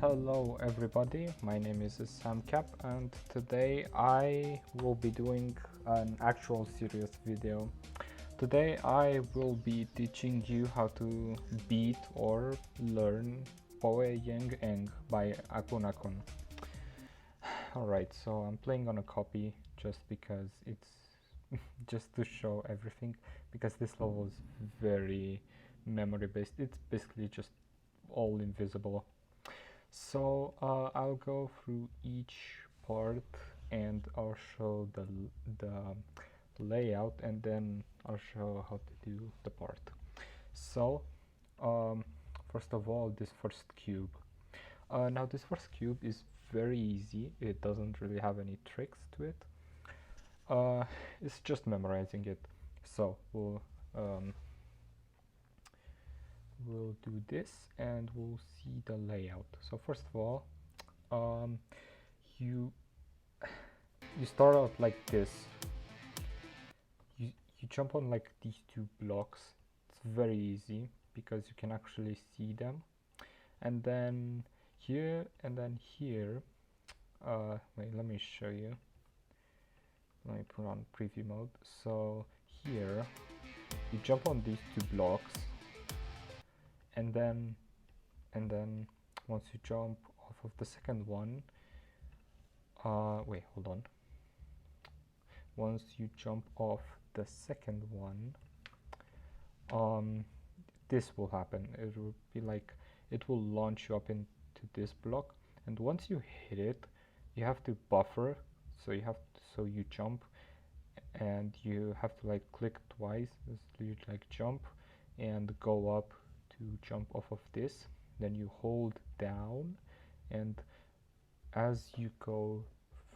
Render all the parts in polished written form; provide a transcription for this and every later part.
Hello everybody, my name is Samcap and today I will be doing an actual serious video. Today I will be teaching you how to beat or learn Poeyeng Aeng by Akunakun. Alright, so I'm playing on a copy just because it's just to show everything, because this level is very memory based. It's basically just all invisible. So I'll go through each part and I'll show the layout, and then I'll show how to do the part. So first of all, this first cube. Now this first cube is very easy. It doesn't really have any tricks to it. It's just memorizing it. So we'll do this and we'll see the layout. So first of all, you start out like this. You jump on like these two blocks. It's very easy because you can actually see them. And then here and then here, wait, let me show you. Let me put on preview mode. So here you jump on these two blocks, and then once you jump off of the second one, wait, hold on. Once you jump off the second one, this will happen. It will be like, it will launch you up into this block, and once you hit it, you have to buffer. So you jump, and you have to like click twice. So you like jump and go up to jump off of this. Then you hold down, and as you go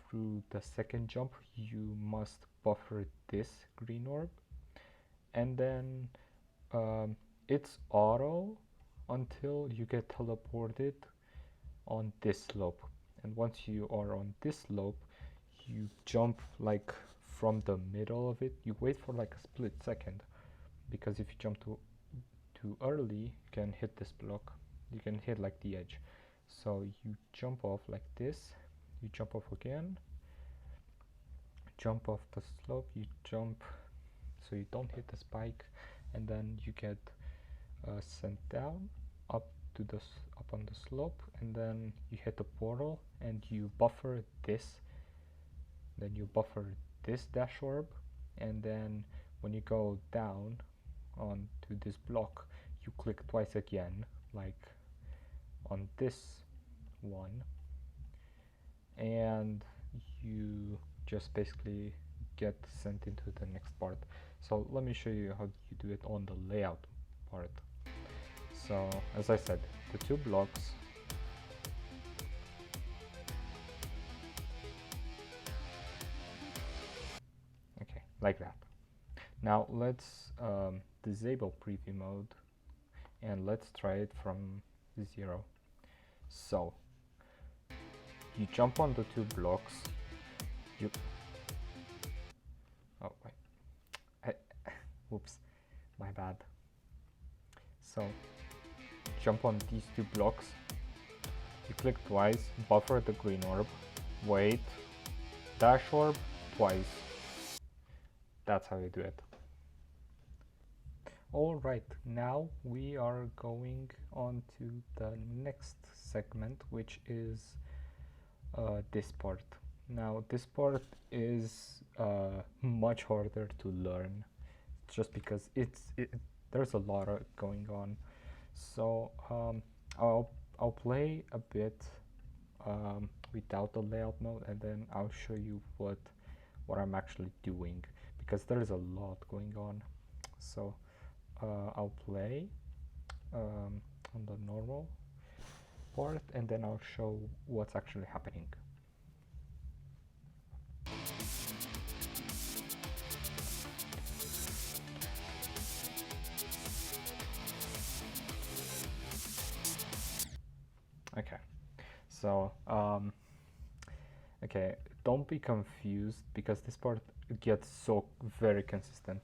through the second jump, you must buffer this green orb, and then it's auto until you get teleported on this slope. And once you are on this slope, you jump like from the middle of it. You wait for like a split second, because if you jump too early, you can hit this block. You can hit like the edge. So you jump off like this, you jump off again, jump off the slope, you jump so you don't hit the spike, and then you get sent down up on the slope, and then you hit the portal and you buffer this. Then you buffer this dash orb, and then when you go down onto this block, you click twice again, like on this one, and you just basically get sent into the next part. So let me show you how you do it on the layout part. So as I said, the two blocks, okay, like that. Now let's disable preview mode and let's try it from 0. So you jump on the two blocks, oh wait, whoops, my bad. So jump on these two blocks, you click twice, buffer the green orb, wait, dash orb twice. That's how you do it. Alright, now we are going on to the next segment, which is this part. Now this part is much harder to learn, just because there's a lot going on. So I'll play a bit without the layout mode, and then I'll show you what I'm actually doing, because there's a lot going on. So I'll play on the normal part, and then I'll show what's actually happening. Okay, so okay, don't be confused, because this part gets so very consistent.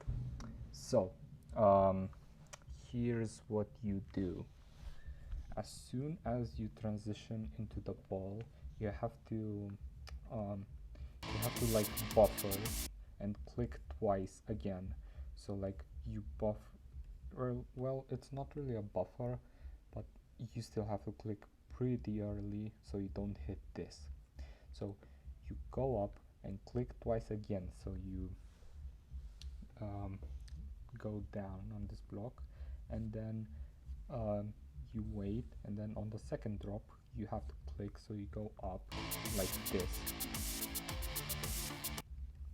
So here's what you do. as soon as you transition into the ball, you have to um, like buffer and click twice again. So like you buff, well, it's not really a buffer, but you still have to click pretty early so you don't hit this. So you go up and click twice again, so you go down on this block, and then you wait, and then on the second drop you have to click, so you go up like this.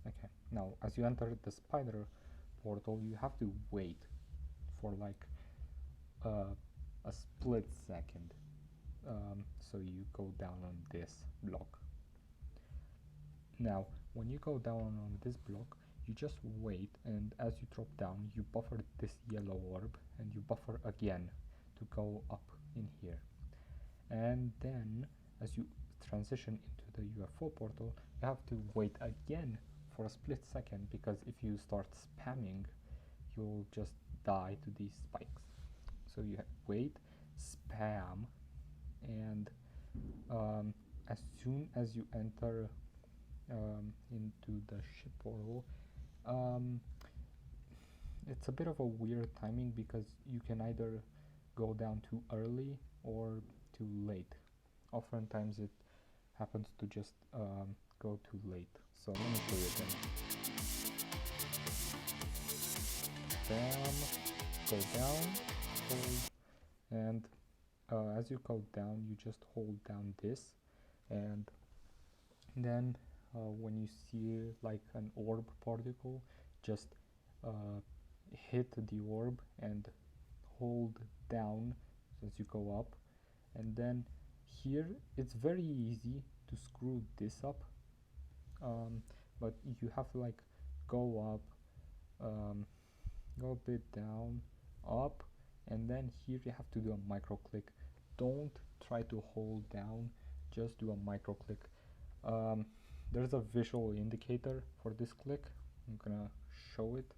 Okay, now as you enter the spider portal, you have to wait for like a split second, so you go down on this block. Now when you go down on this block, you just wait, and as you drop down you buffer this yellow orb, and you buffer again to go up in here. And then as you transition into the UFO portal, you have to wait again for a split second, because if you start spamming, you'll just die to these spikes. So you wait, spam, and as soon as you enter into the ship portal, it's a bit of a weird timing, because you can either go down too early or too late. Oftentimes it happens to just go too late. So let me show you again. Bam, go down, hold, and as you go down, you just hold down this, and then when you see like an orb particle, just hit the orb and hold down as you go up. And then here it's very easy to screw this up, but you have to like go up, go a bit down, up, and then here you have to do a micro click. Don't try to hold down, just do a micro click. There's a visual indicator for this click. I'm gonna show it.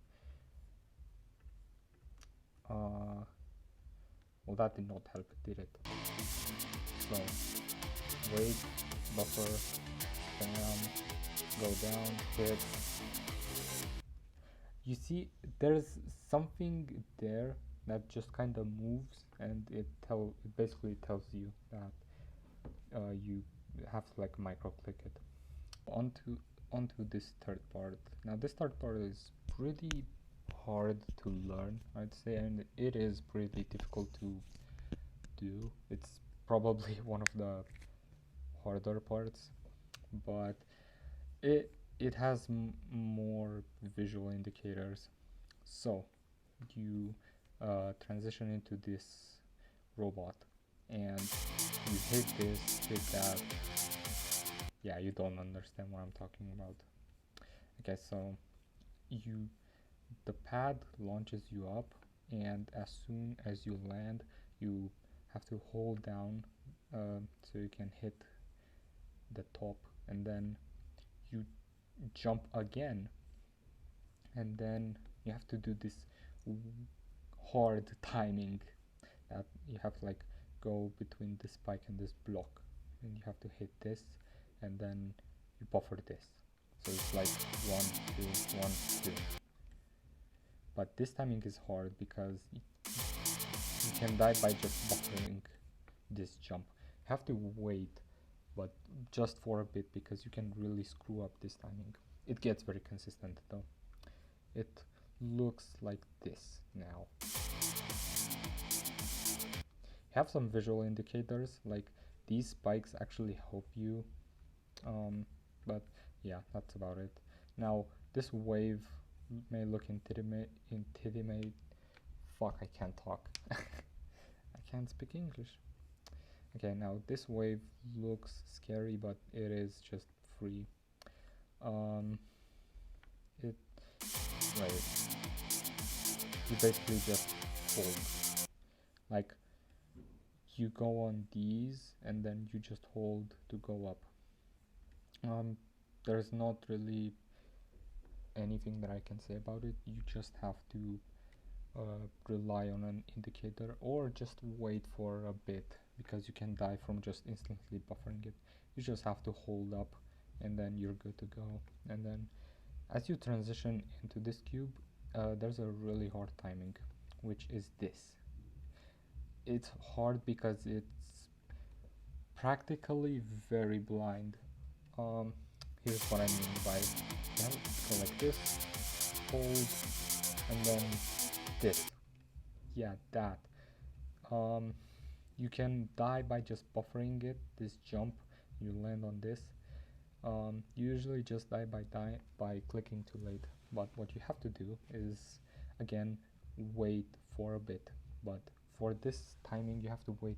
Well, that did not help, did it? So wait, buffer, spam, go down, hit. You see there's something there that just kind of moves, and it basically tells you that you have to like micro click it. Onto this third part. Now this third part is pretty hard to learn, I'd say, and it is pretty difficult to do. It's probably one of the harder parts, but it has more visual indicators. So you transition into this robot, and you hit this, hit that. Yeah, you don't understand what I'm talking about. Okay, so the pad launches you up, and as soon as you land, you have to hold down so you can hit the top, and then you jump again, and then you have to do this hard timing that you have to like go between this spike and this block, and you have to hit this, and then you buffer this, so it's like 1 2 1 2. But this timing is hard because you can die by just buffering this jump. You have to wait, but just for a bit, because you can really screw up this timing. It gets very consistent though. It looks like this now. You have some visual indicators, like these spikes actually help you, but yeah, that's about it. Now this wave may look intimidate. Fuck, I can't talk. I can't speak English. Okay, now this wave looks scary, but it is just free. It right. You basically just hold. Like you go on these, and then you just hold to go up. There's not really anything that I can say about it. You just have to rely on an indicator, or just wait for a bit, because you can die from just instantly buffering it. You just have to hold up and then you're good to go. And then as you transition into this cube, there's a really hard timing, which is this. It's hard because it's practically very blind. Here's what I mean by, go like this, hold, and then this. Yeah, that. You can die by just buffering it, this jump, you land on this. You usually just die by clicking too late, but what you have to do is, again, wait for a bit. But for this timing you have to wait.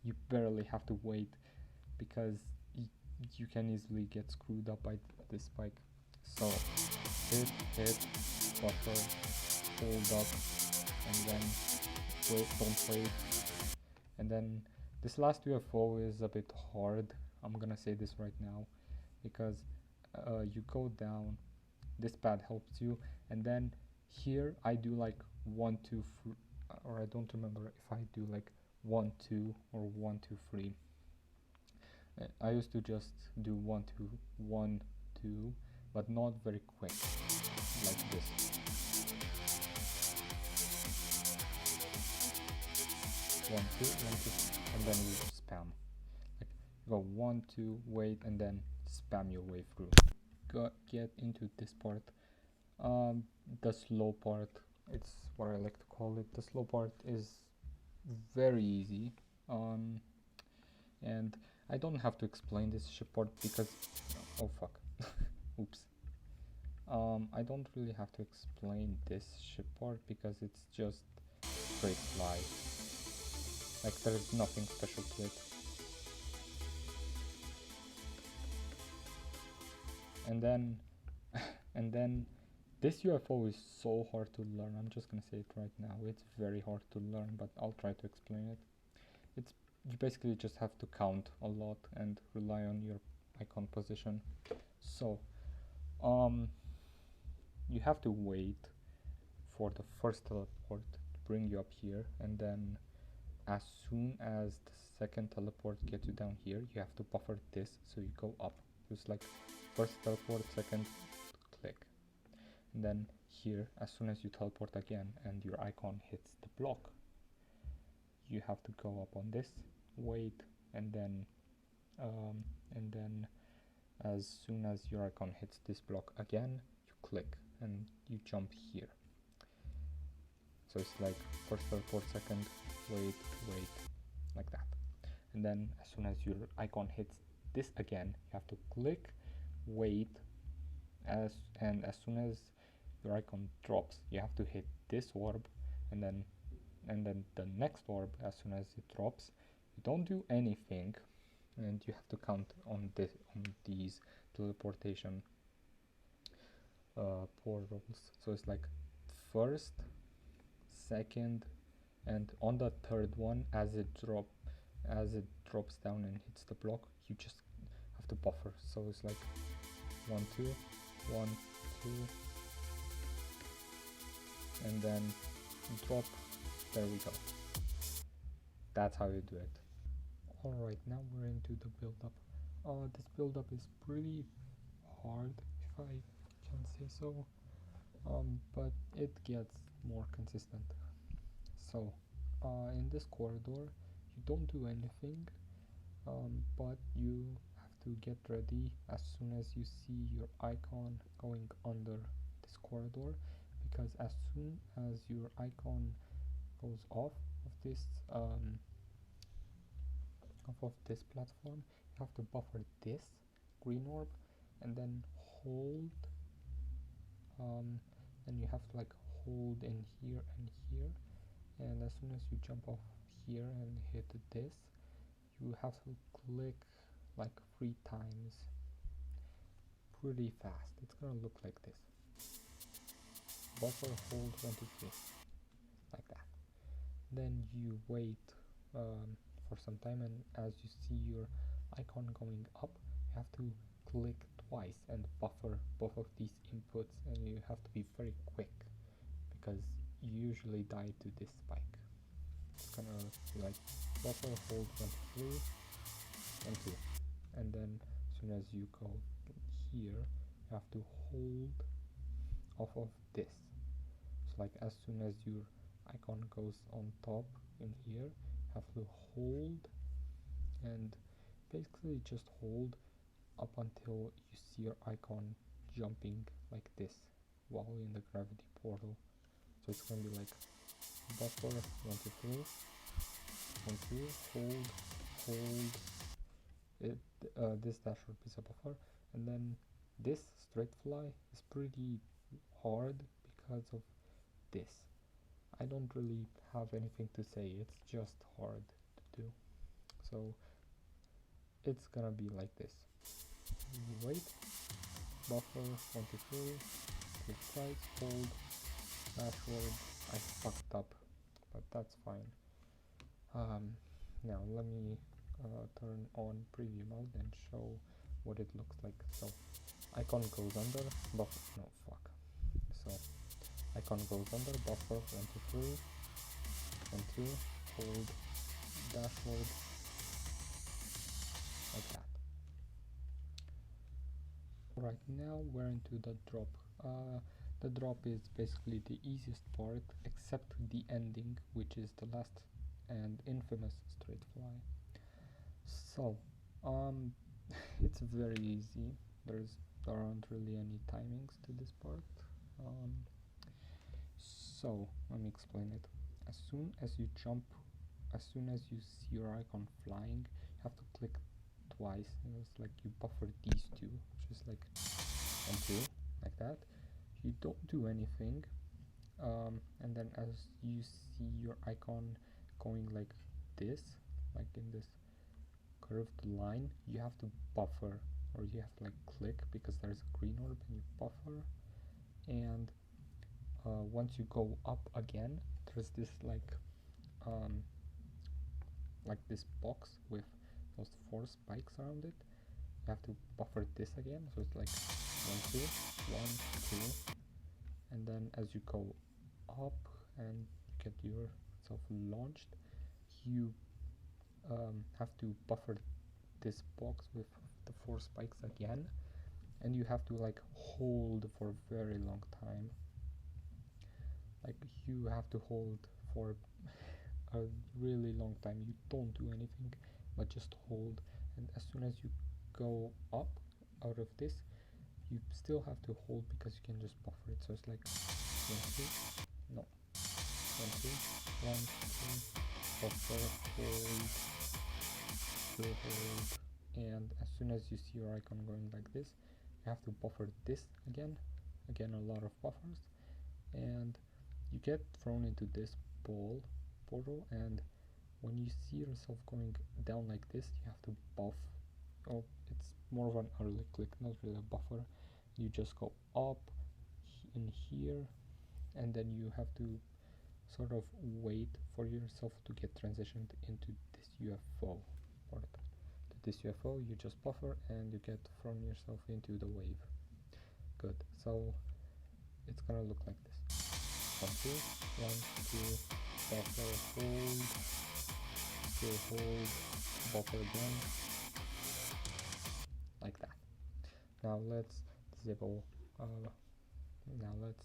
You barely have to wait, because you can easily get screwed up by this spike. So hit, buffer, hold up, and then wait, don't wait. And then this last UFO is a bit hard, I'm gonna say this right now, because you go down, this pad helps you, and then here I do like 1 2 or I don't remember if I do like 1 2 or 1 2 3. I used to just do 1 2 1 2, but not very quick, like this. 1 2 1 2, and then you spam. Like you go 1 2, wait, and then spam your way through. Get into this part. The slow part, it's what I like to call it. The slow part is very easy, and I don't have to explain this ship part because, oh fuck, oops. I don't really have to explain this ship part because it's just straight fly. Like there's nothing special to it. And then this UFO is so hard to learn. I'm just gonna say it right now. It's very hard to learn, but I'll try to explain it. You basically just have to count a lot and rely on your icon position. So you have to wait for the first teleport to bring you up here, and then as soon as the second teleport gets you down here, you have to buffer this so you go up. It's like first teleport, second click, and then here as soon as you teleport again and your icon hits the block, you have to go up on this, wait, and then as soon as your icon hits this block again, you click and you jump here. So it's like first teleport, second, wait, like that. And then as soon as your icon hits this again, you have to click, wait, and as soon as your icon drops, you have to hit this orb, and then the next orb as soon as it drops. You don't do anything, and you have to count on these teleportation portals. So it's like first, second, and on the third one, as it drops down and hits the block, you just have to buffer. So it's like 1 2 1 2, and then drop. There we go. That's how you do it. Alright, now we're into the build-up. This build-up is pretty hard, if I can say so, but it gets more consistent. So in this corridor you don't do anything, but you have to get ready as soon as you see your icon going under this corridor, because as soon as your icon goes off of this platform, you have to buffer this green orb and then hold, and you have to like hold in here and here, and as soon as you jump off here and hit this, you have to click like 3 times pretty fast. It's gonna look like this: buffer, hold, 1 2 3, like that. Then you wait for some time, and as you see your icon going up, you have to click twice and buffer both of these inputs, and you have to be very quick because you usually die to this spike. It's gonna be like buffer, hold 1, 2, 3, 1, 2, and then as soon as you go here, you have to hold off of this. So like as soon as your icon goes on top in here, you have to hold, and basically just hold up until you see your icon jumping like this while in the gravity portal. So it's gonna be like buffer 1, 2, 3, 1, 2, hold it. This dash would be a buffer, and then this straight fly is pretty hard because of this. I don't really have anything to say, it's just hard to do. So it's gonna be like this. Wait, buffer 1, 2, 3, click twice, hold, dashboard. I fucked up, but that's fine. Now let me turn on preview mode and show what it looks like. So icon goes under, buffer, no fuck. So icon goes under, buffer 1, 2, 3, 1, 2, hold, dashboard, like that. Right now we're into the drop. The drop is basically the easiest part, except the ending, which is the last and infamous straight fly. So it's very easy. There aren't really any timings to this part. So let me explain it. As soon as you jump, as soon as you see your icon flying, you have to click twice. It's like you buffer these two, which is like 1, 2, like that. You don't do anything, and then as you see your icon going like this, like in this curved line, you have to buffer, or you have to like click, because there's a green orb and you buffer. And once you go up again, there's this like this box with those 4 spikes around it. You have to buffer this again, so it's like 1, 2, 1, 2, and then as you go up and get yourself launched, you have to buffer this box with the 4 spikes again, and you have to like hold for a very long time. Like you have to hold for a really long time. You don't do anything but just hold, and as soon as you go up out of this, you still have to hold because you can just buffer it. So it's like 1, 2, no, 1, 2, 1, 2, buffer, hold, still hold, and as soon as you see your icon going like this, you have to buffer this again, a lot of buffers, and you get thrown into this portal, and when you see yourself going down like this, you have to buff. Oh, it's more of an early click, not really a buffer. You just go up in here, and then you have to sort of wait for yourself to get transitioned into this UFO part. To this UFO, you just buffer and you get thrown yourself into the wave. Good. So it's gonna look like this. 1, 2, 1, 2, buffer, hold, still hold, buffer again, like that. Now let's disable. Now let's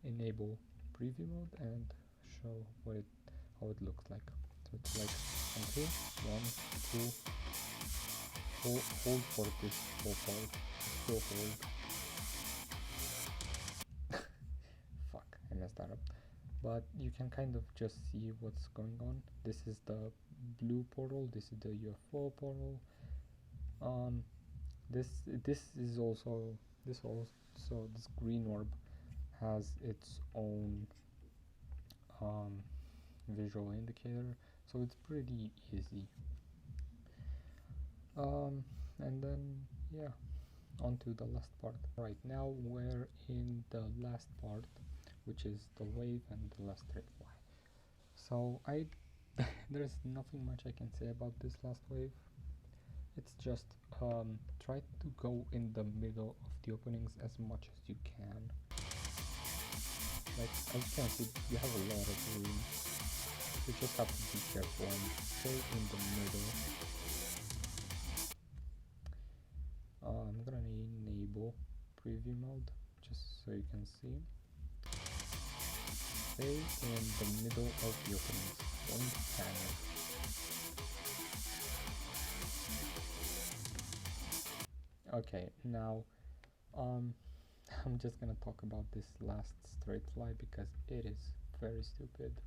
enable preview mode and show how it looks like. So it's like 1, 2, 1, 2, hold for this whole part, still hold. Fuck, I messed that up. But you can kind of just see what's going on. This is the blue portal, this is the UFO portal. This green orb has its own visual indicator, so it's pretty easy. And then yeah, on to the last part. Right now we're in the last part, which is the wave and the last straight fly. So there's nothing much I can say about this last wave. It's just try to go in the middle of the openings as much as you can. Like, as you can see, you have a lot of room. You just have to be careful and stay in the middle. I'm gonna enable preview mode just so you can see. Stay in the middle of the openings, don't panic. Okay, now I'm just gonna talk about this last straight fly because it is very stupid.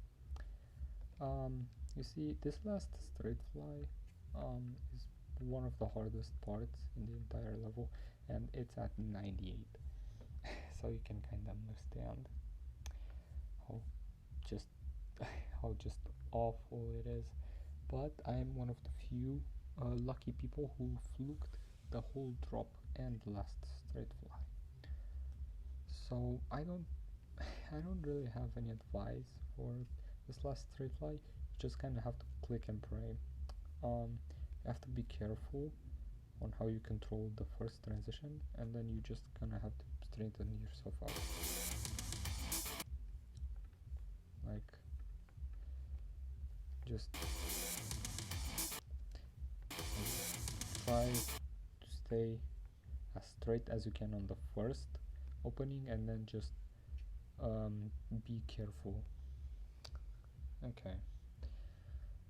You see, this last straight fly is one of the hardest parts in the entire level, and it's at 98. So you can kind of understand how just how just awful it is. But I am one of the few lucky people who fluked the whole drop and last straight fly. So I don't really have any advice for this last straight fly. You just kind of have to click and pray. You have to be careful on how you control the first transition, and then you just kind of have to straighten yourself out. Like, just try to stay as straight as you can on the first opening, and then just be careful. Okay,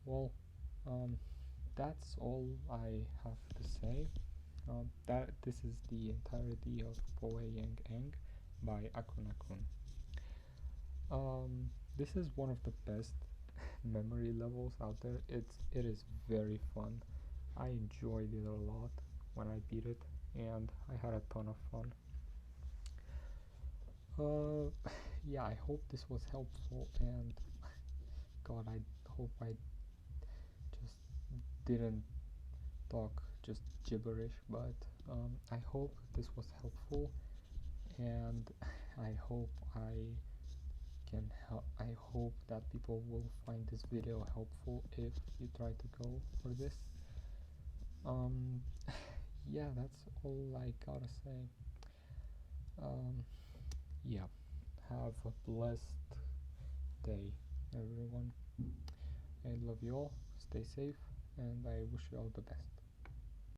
well, that's all I have to say. That this is the entirety of Poeyeng Aeng by Akunakun. This is one of the best memory levels out there. It is very fun. I enjoyed it a lot when I beat it, and I had a ton of fun. Yeah, I hope this was helpful, and God, I hope I just didn't talk just gibberish, but I hope this was helpful, and I hope I hope that people will find this video helpful if you try to go for this. Um, yeah, that's all I gotta say. Yeah, have a blessed day, everyone. I love you all. Stay safe, and I wish you all the best.